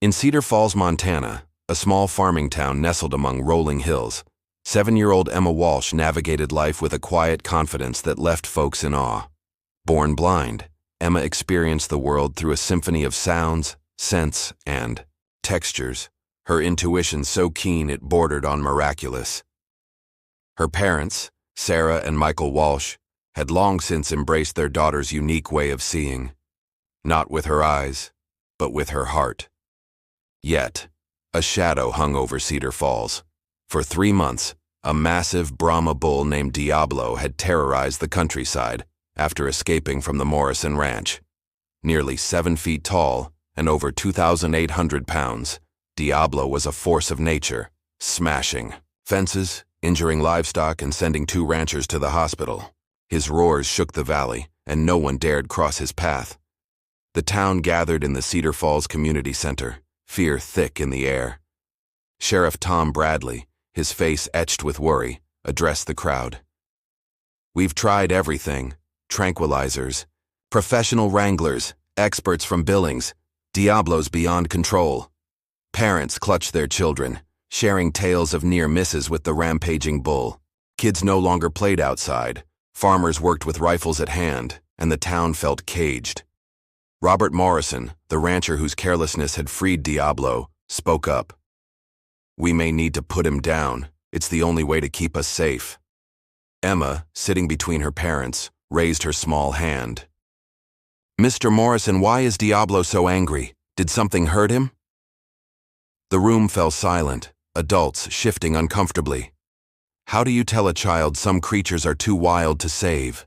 In Cedar Falls, Montana, a small farming town nestled among rolling hills, 7-year-old Emma Walsh navigated life with a quiet confidence that left folks in awe. Born blind, Emma experienced the world through a symphony of sounds, scents, and textures, her intuition so keen it bordered on miraculous. Her parents, Sarah and Michael Walsh, had long since embraced their daughter's unique way of seeing, not with her eyes, but with her heart. Yet, a shadow hung over Cedar Falls. For 3 months, a massive Brahma bull named Diablo had terrorized the countryside after escaping from the Morrison Ranch. Nearly 7 feet tall and over 2,800 pounds, Diablo was a force of nature, smashing fences, injuring livestock, and sending 2 ranchers to the hospital. His roars shook the valley, and no one dared cross his path. The town gathered in the Cedar Falls Community Center, fear thick in the air. Sheriff Tom Bradley, his face etched with worry, addressed the crowd. "We've tried everything: tranquilizers, professional wranglers, experts from Billings. Diablo's beyond control." Parents clutched their children, sharing tales of near misses with the rampaging bull. Kids no longer played outside. Farmers worked with rifles at hand, and the town felt caged. Robert Morrison, the rancher whose carelessness had freed Diablo, spoke up. "We may need to put him down. It's the only way to keep us safe." Emma, sitting between her parents, raised her small hand. "Mr. Morrison, why is Diablo so angry? Did something hurt him?" The room fell silent, adults shifting uncomfortably. How do you tell a child some creatures are too wild to save?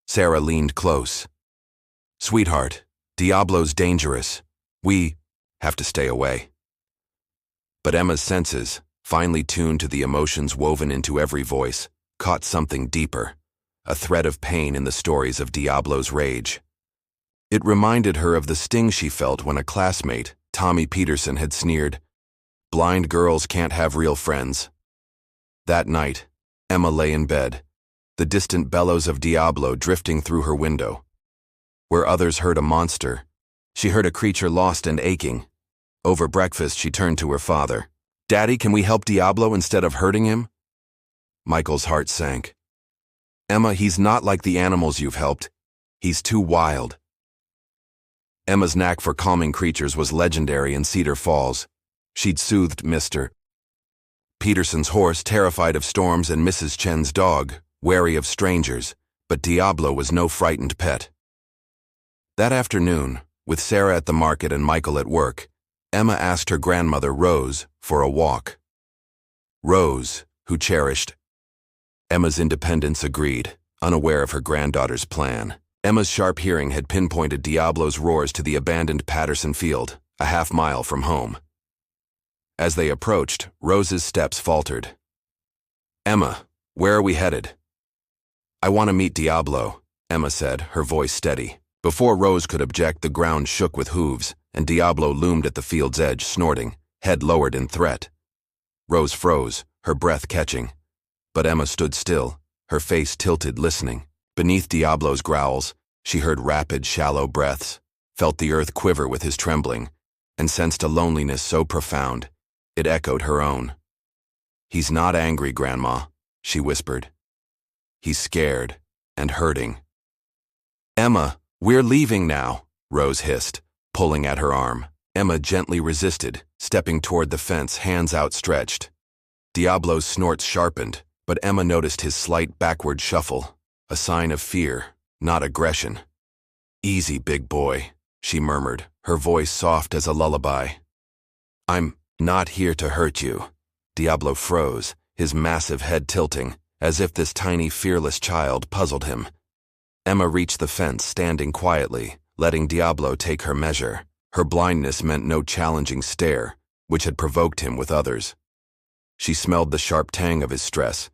Sarah leaned close. "Sweetheart, Diablo's dangerous. We have to stay away." But Emma's senses, finely tuned to the emotions woven into every voice, caught something deeper, a thread of pain in the stories of Diablo's rage. It reminded her of the sting she felt when a classmate, Tommy Peterson, had sneered, "Blind girls can't have real friends." That night, Emma lay in bed, the distant bellows of Diablo drifting through her window. Where others heard a monster, she heard a creature lost and aching. Over breakfast, she turned to her father. "Daddy, can we help Diablo instead of hurting him?" Michael's heart sank. "Emma, he's not like the animals you've helped. He's too wild." Emma's knack for calming creatures was legendary in Cedar Falls. She'd soothed Mr. Peterson's horse, terrified of storms, and Mrs. Chen's dog, wary of strangers, but Diablo was no frightened pet. That afternoon, with Sarah at the market and Michael at work, Emma asked her grandmother, Rose, for a walk. Rose, who cherished Emma's independence, agreed, unaware of her granddaughter's plan. Emma's sharp hearing had pinpointed Diablo's roars to the abandoned Patterson field, a half-mile from home. As they approached, Rose's steps faltered. "Emma, where are we headed?" "I want to meet Diablo," Emma said, her voice steady. Before Rose could object, the ground shook with hooves, and Diablo loomed at the field's edge, snorting, head lowered in threat. Rose froze, her breath catching. But Emma stood still, her face tilted, listening. Beneath Diablo's growls, she heard rapid, shallow breaths, felt the earth quiver with his trembling, and sensed a loneliness so profound it echoed her own. "He's not angry, Grandma," she whispered. "He's scared and hurting." "Emma, we're leaving now," Rose hissed, pulling at her arm. Emma gently resisted, stepping toward the fence, hands outstretched. Diablo's snorts sharpened, but Emma noticed his slight backward shuffle, a sign of fear, not aggression. "Easy, big boy," she murmured, her voice soft as a lullaby. "I'm not here to hurt you." Diablo froze, his massive head tilting, as if this tiny, fearless child puzzled him. Emma reached the fence, standing quietly, letting Diablo take her measure. Her blindness meant no challenging stare, which had provoked him with others. She smelled the sharp tang of his stress,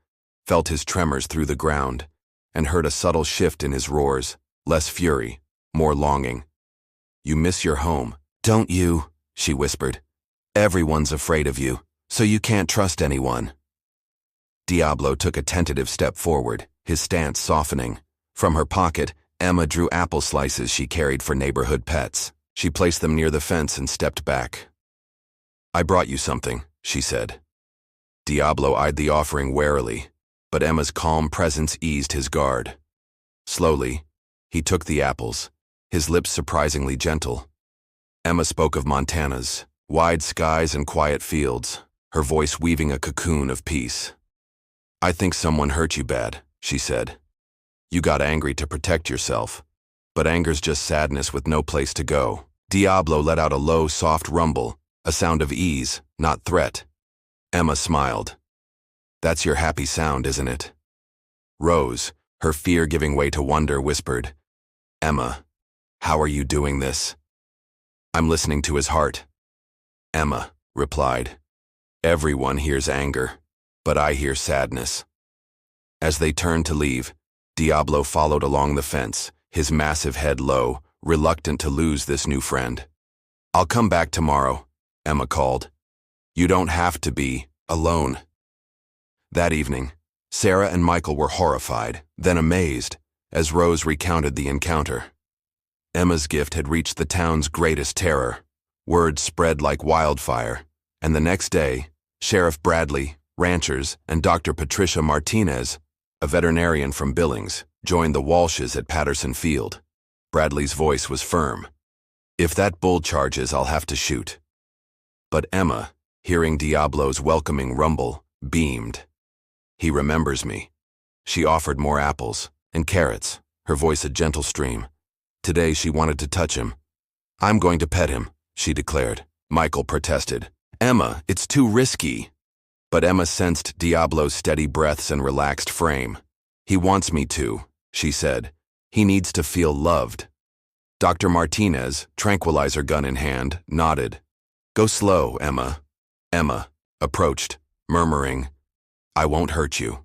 felt his tremors through the ground, and heard a subtle shift in his roars, less fury, more longing. "You miss your home, don't you?" she whispered. "Everyone's afraid of you, so you can't trust anyone." Diablo took a tentative step forward, his stance softening. From her pocket, Emma drew apple slices she carried for neighborhood pets. She placed them near the fence and stepped back, I brought you something, she said. Diablo eyed the offering warily, but Emma's calm presence eased his guard. Slowly, he took the apples, his lips surprisingly gentle. Emma spoke of Montana's wide skies and quiet fields, her voice weaving a cocoon of peace. I think someone hurt you bad, she said. You got angry to protect yourself, but anger's just sadness with no place to go. Diablo let out a low, soft rumble, a sound of ease, not threat. Emma smiled. That's your happy sound, isn't it? Rose, her fear giving way to wonder, whispered, Emma, how are you doing this? I'm listening to his heart. Emma replied, everyone hears anger, but I hear sadness. As they turned to leave, Diablo followed along the fence, his massive head low, reluctant to lose this new friend. I'll come back tomorrow, Emma called. You don't have to be alone. That evening, Sarah and Michael were horrified, then amazed, as Rose recounted the encounter. Emma's gift had reached the town's greatest terror. Word spread like wildfire, and the next day, Sheriff Bradley, ranchers, and Dr. Patricia Martinez, a veterinarian from Billings, joined the Walshes at Patterson Field. Bradley's voice was firm. If that bull charges, I'll have to shoot. But Emma, hearing Diablo's welcoming rumble, beamed. He remembers me. She offered more apples and carrots, her voice a gentle stream. Today she wanted to touch him. I'm going to pet him, she declared. Michael protested. Emma, it's too risky. But Emma sensed Diablo's steady breaths and relaxed frame. He wants me to, she said. He needs to feel loved. Dr. Martinez, tranquilizer gun in hand, nodded. Go slow, Emma. Emma approached, murmuring, I won't hurt you.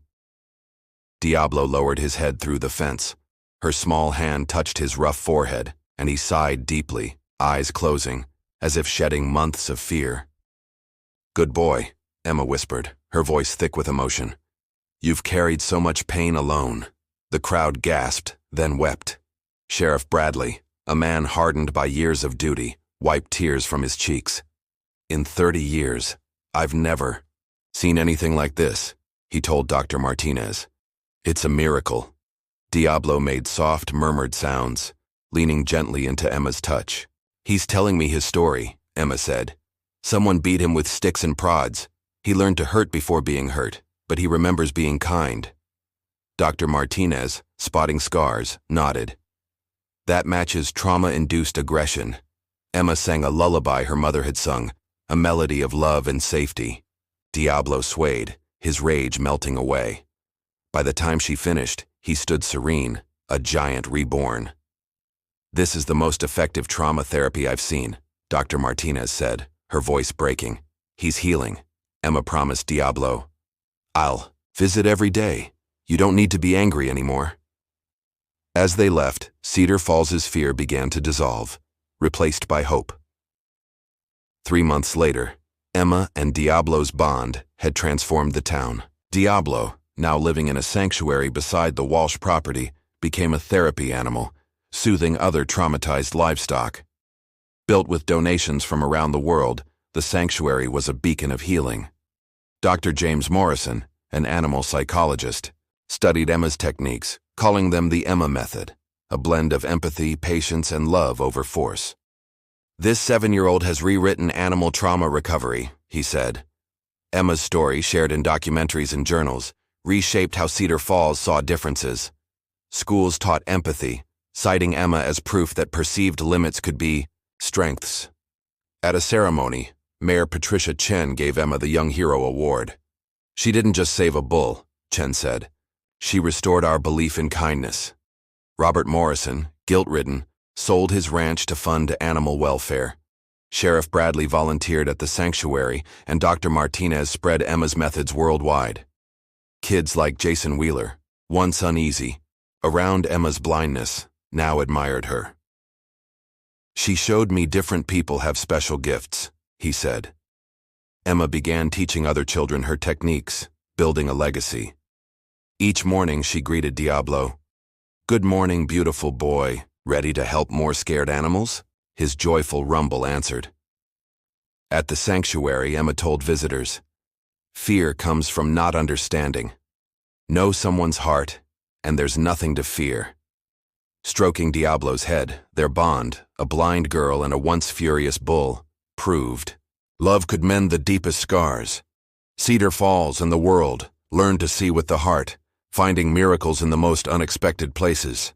Diablo lowered his head through the fence. Her small hand touched his rough forehead, and he sighed deeply, eyes closing, as if shedding months of fear. Good boy, Emma whispered, her voice thick with emotion. You've carried so much pain alone. The crowd gasped, then wept. Sheriff Bradley, a man hardened by years of duty, wiped tears from his cheeks. In 30 years, I've never seen anything like this, he told Dr. Martinez. It's a miracle. Diablo made soft, murmured sounds, leaning gently into Emma's touch. He's telling me his story, Emma said. Someone beat him with sticks and prods. He learned to hurt before being hurt, but he remembers being kind. Dr. Martinez, spotting scars, nodded. That matches trauma-induced aggression. Emma sang a lullaby her mother had sung, a melody of love and safety. Diablo swayed, his rage melting away. By the time she finished, he stood serene, a giant reborn. This is the most effective trauma therapy I've seen, Dr. Martinez said, her voice breaking. He's healing, Emma promised Diablo. I'll visit every day. You don't need to be angry anymore. As they left, Cedar Falls's fear began to dissolve, replaced by hope. 3 months later, Emma and Diablo's bond had transformed the town. Diablo, now living in a sanctuary beside the Walsh property, became a therapy animal, soothing other traumatized livestock. Built with donations from around the world, the sanctuary was a beacon of healing. Dr. James Morrison, an animal psychologist, studied Emma's techniques, calling them the Emma method, a blend of empathy, patience, and love over force. This 7-year-old has rewritten animal trauma recovery, he said. Emma's story, shared in documentaries and journals, reshaped how Cedar Falls saw differences. Schools taught empathy, citing Emma as proof that perceived limits could be strengths. At a ceremony, Mayor Patricia Chen gave Emma the Young Hero Award. She didn't just save a bull, Chen said. She restored our belief in kindness. Robert Morrison, guilt-ridden, sold his ranch to fund animal welfare. Sheriff Bradley volunteered at the sanctuary, and Dr. Martinez spread Emma's methods worldwide. Kids like Jason Wheeler, once uneasy, around Emma's blindness, now admired her. She showed me different people have special gifts, he said. Emma began teaching other children her techniques, building a legacy. Each morning she greeted Diablo. Good morning, beautiful boy. Ready to help more scared animals? His joyful rumble answered. At the sanctuary, Emma told visitors, "Fear comes from not understanding. Know someone's heart, and there's nothing to fear." Stroking Diablo's head, their bond, a blind girl and a once furious bull, proved. Love could mend the deepest scars. Cedar Falls and the world learned to see with the heart, finding miracles in the most unexpected places.